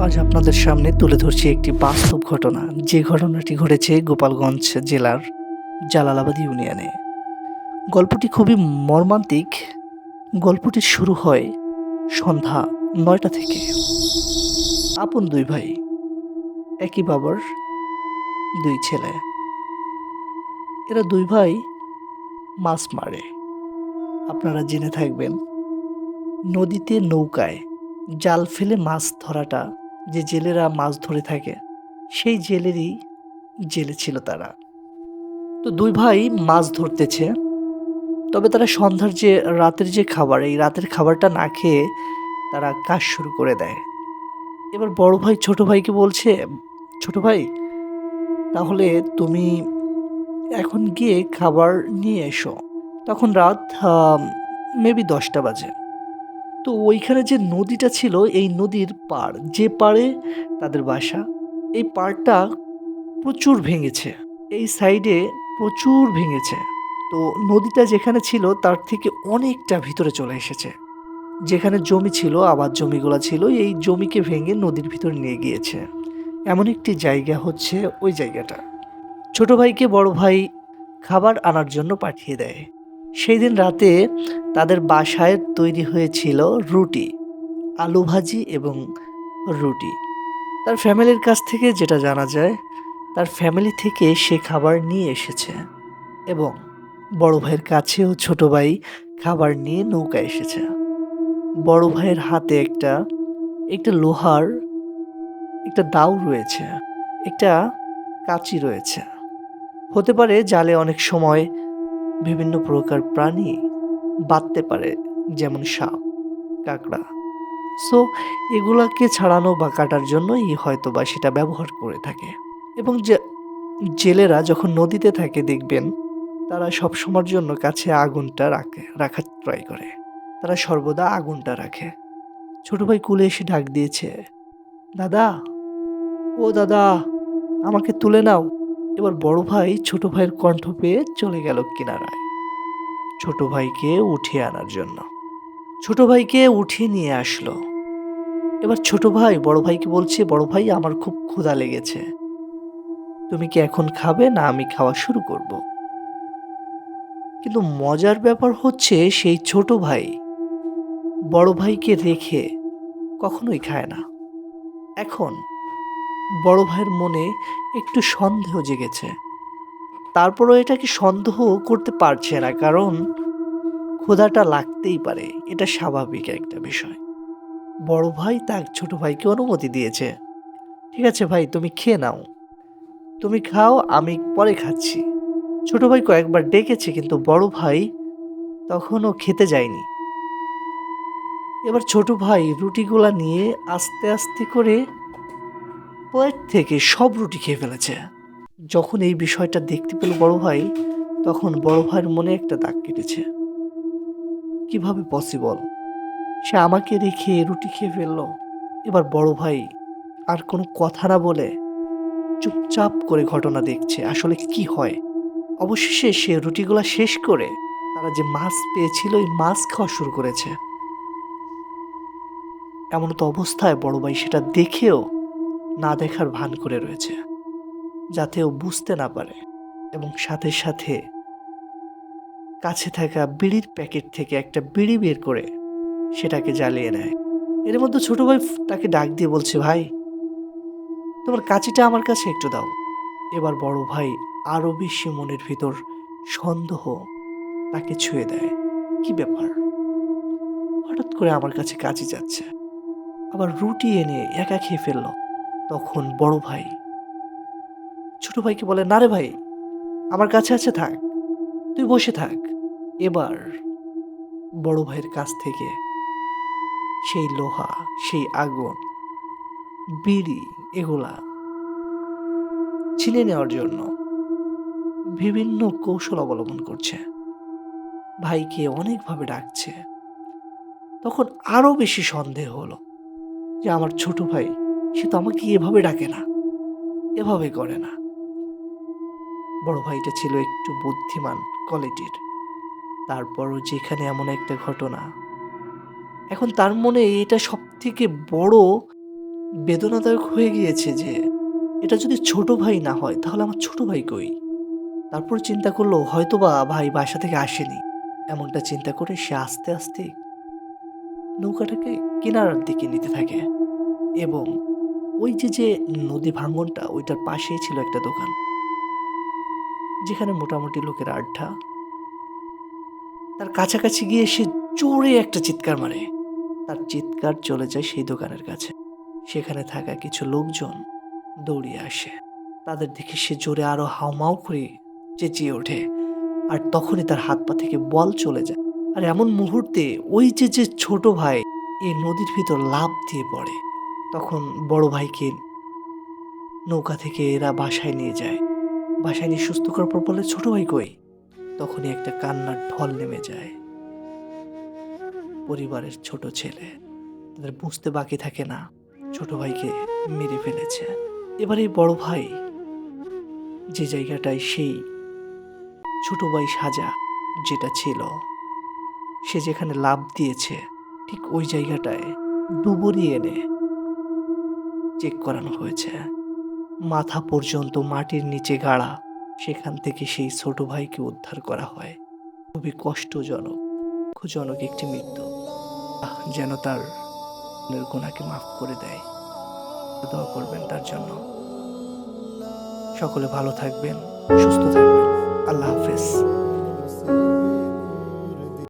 আজ আপনাদের সামনে তুলে ধরছি একটি বাস্তব ঘটনা, যে ঘটনাটি ঘটেছে গোপালগঞ্জ জেলার জালালাবাদ ইউনিয়নে। গল্পটি খুবই মর্মান্তিক। গল্পটি শুরু হয় সন্ধ্যা ৯টা থেকে। আপন দুই ভাই, একই বাবার দুই ছেলে। এরা দুই ভাই মাছ মারে। আপনারা জেনে থাকবেন, নদীতে নৌকায় জাল ফেলে মাছ ধরাটা যে জেলেরা মাছ ধরে থাকে, সেই জেলেরই জেলে ছিল তারা। তো দুই ভাই মাছ ধরতেছে, তবে তারা সন্ধ্যার যে রাতের যে খাবার, এই রাতের খাবারটা না খেয়ে তারা কাজ শুরু করে দেয়। এবার বড় ভাই ছোট ভাইকে বলছে, ছোট ভাই, তাহলে তুমি এখন গিয়ে খাবার নিয়ে এসো। তখন রাত মেবি 10টা বাজে। তো ওইখানে যে নদীটা ছিল, এই নদীর পাড়, যে পাড়ে তাদের বাসা, এই পাড়টা প্রচুর ভেঙেছে। এই সাইডে প্রচুর ভেঙেছে। তো নদীটা যেখানে ছিল তার থেকে অনেকটা ভিতরে চলে এসেছে। যেখানে জমি ছিল, আবাদ জমিগুলো ছিল, এই জমিকে ভেঙে নদীর ভিতর নিয়ে গিয়েছে। এমন একটি জায়গা হচ্ছে ওই জায়গাটা। ছোট ভাইকে বড় ভাই খাবার আনার জন্য পাঠিয়ে দেয়। সেই দিন রাতে তাদের বাসায় তৈরি হয়েছিল রুটি, আলু ভাজি এবং রুটি। তার ফ্যামিলির কাছ থেকে যেটা জানা যায়, তার ফ্যামিলি থেকে সে খাবার নিয়ে এসেছে এবং বড় ভাইয়ের কাছেও ছোট ভাই খাবার নিয়ে নৌকায় এসেছে। বড় ভাইয়ের হাতে একটা একটা লোহার একটা দাও রয়েছে, একটা কাঁচি রয়েছে। হতে পারে জালে অনেক সময় বিভিন্ন প্রকার প্রাণী বাঁধতে পারে, যেমন সাপ, কাঁকড়া। সো এগুলাকে ছাড়ানো বা কাটার জন্যই হয়তো বা সেটা ব্যবহার করে থাকে। এবং যে জেলেরা যখন নদীতে থাকে দেখবেন, তারা সব সময়ের জন্য কাছে আগুনটা রাখার ট্রাই করে। তারা সর্বদা আগুনটা রাখে। ছোট ভাই কুলে এসে ডাক দিয়েছে, দাদা, ও দাদা, আমাকে তুলে নাও। এবার বড় ভাই ছোট ভাইয়ের কণ্ঠ পেয়ে চলে গেল কিনারায় ছোট ভাইকে উঠিয়ে আনার জন্য। ছোট ভাইকে উঠিয়ে নিয়ে আসলো। এবার ছোট ভাই বড় ভাইকে বলছে, বড় ভাই, আমার খুব ক্ষুধা লেগেছে, তুমি কি এখন খাবে না আমি খাওয়া শুরু করব? কিন্তু মজার ব্যাপার হচ্ছে, সেই ছোট ভাই বড় ভাইকে রেখে কখনোই খায় না। এখন বড় ভাইয়ের মনে একটু সন্দেহ জেগেছে। তারপরও এটাকে সন্দেহ করতে পারছে না, কারণ ক্ষুধাটা লাগতেই পারে, এটা স্বাভাবিক একটা বিষয়। বড় ভাই তার ছোট ভাইকে অনুমতি দিয়েছে, ঠিক আছে ভাই, তুমি খেয়ে নাও, তুমি খাও, আমি পরে খাচ্ছি। ছোট ভাই কয়েকবার ডেকেছে, কিন্তু বড় ভাই তখনও খেতে যায়নি। এবার ছোট ভাই রুটিগুলা নিয়ে আস্তে আস্তে করে প্লেট থেকে সব রুটি খেয়ে ফেলেছে। যখন এই বিষয়টা দেখতে পেল বড় ভাই, তখন বড় ভাইয়ের মনে একটা দাগ কেটেছে। কিভাবে পসিবল, সে আমাকে রেখে রুটি খেয়ে ফেললো? এবার বড় ভাই আর কোনো কথা না বলে চুপচাপ করে ঘটনা দেখছে আসলে কি হয়। অবশেষে সে রুটিগুলা শেষ করে তারা যে মাছ পেয়েছিল, ওই মাছ খাওয়া শুরু করেছে। এমন তো অবস্থায় বড় ভাই সেটা দেখেও না দেখার ভান করে রয়েছে, যাতে ও বুঝতে না পারে। এবং সাথে সাথে কাছে থাকা বিড়ির প্যাকেট থেকে একটা বিড়ি বের করে সেটাকে জ্বালিয়ে নেয়। এর মধ্যে ছোট ভাই তাকে ডাক দিয়ে বলছে, ভাই, তোমার কাঁচিটা আমার কাছে একটু দাও। এবার বড় ভাই আরো বেশি মনের ভিতর সন্দেহ তাকে ছুঁয়ে দেয়। কি ব্যাপার, হঠাৎ করে আমার কাছে কাঁচি যাচ্ছে, আবার রুটি এনে একা খেয়ে ফেললো। তখন বড় ভাই ছোট ভাইকে বলে, না রে ভাই, আমার কাছে আছে, থাক, তুই বসে থাক। এবার বড় ভাইয়ের কাছ থেকে সেই লোহা, সেই আগুন, বিড়ি, এগুলা ছিনিয়ে নেওয়ার জন্য বিভিন্ন কৌশল অবলম্বন করছে। ভাইকে অনেকভাবে ডাকছে। তখন আরো বেশি সন্দেহ হলো যে আমার ছোট ভাই, সে তো আমাকে এভাবে ডাকে না, এভাবে করে না। বড় ভাইটা ছিল একটু বুদ্ধিমান কোয়ালিটির। তারপরও যেখানে এমন একটা ঘটনা, এখন তার মনে এটা সব থেকে বড় বেদনাদায়ক হয়ে গিয়েছে যে এটা যদি ছোট ভাই না হয় তাহলে আমার ছোট ভাই কই? তারপর চিন্তা করলো হয়তোবা ভাই বাসা থেকে আসেনি। এমনটা চিন্তা করে সে আস্তে, আস্তে নৌকাটাকে কিনারার দিকে নিতে থাকে এবং ওই যে নদী ভাঙ্গনটা ওইটার পাশেই ছিল একটা দোকান। যেখানে মোটামুটি লোকের আড্ডা। তার কাছাকাছি গিয়ে সে জোরে একটা চিৎকার মারে। তার চিৎকার চলে যায় সেই দোকানের কাছে। সেখানে থাকা কিছু লোকজন দৌড়িয়ে আসে। তাদের দেখে সে জোরে আরো হাউমাউ করে চেঁচিয়ে ওঠে। আর তখনই তার হাত পা থেকে বল চলে যায়। আর এমন মুহূর্তে ওই যে ছোট ভাই এই নদীর ভিতর লাফ দিয়ে পড়ে। তখন বড় ভাইকে নৌকা থেকে এরা বাসায় নিয়ে যায়। বাসায় নিয়ে সুস্থ করার পর বলে, "ছোট ভাই কই?" তখনই একটা কান্নার ঢল নেমে যায়। পরিবারের ছোট ছেলে। তাদের বুঝতে বাকি থাকে না ছোট ভাইকে মেরে ফেলেছে। এবার এই বড় ভাই যে জায়গাটায় সেই ছোট ভাই সাজা যেটা ছিল, সে যেখানে লাফ দিয়েছে ঠিক ওই জায়গাটায় ডুবুরি এনে চেক করানো হয়েছে। মাথা পর্যন্ত মাটির নিচে গাড়া। সেখান থেকে সেই ছোট ভাইকে উদ্ধার করা হয়। খুবই কষ্টজনক, দুঃখজনক একটি মৃত্যু। যেন তার গুনাহকে মাফ করে দেয়। দোয়া করবেন তার জন্য। সকলে ভালো থাকবেন, সুস্থ থাকবেন। আল্লাহ হাফেজ।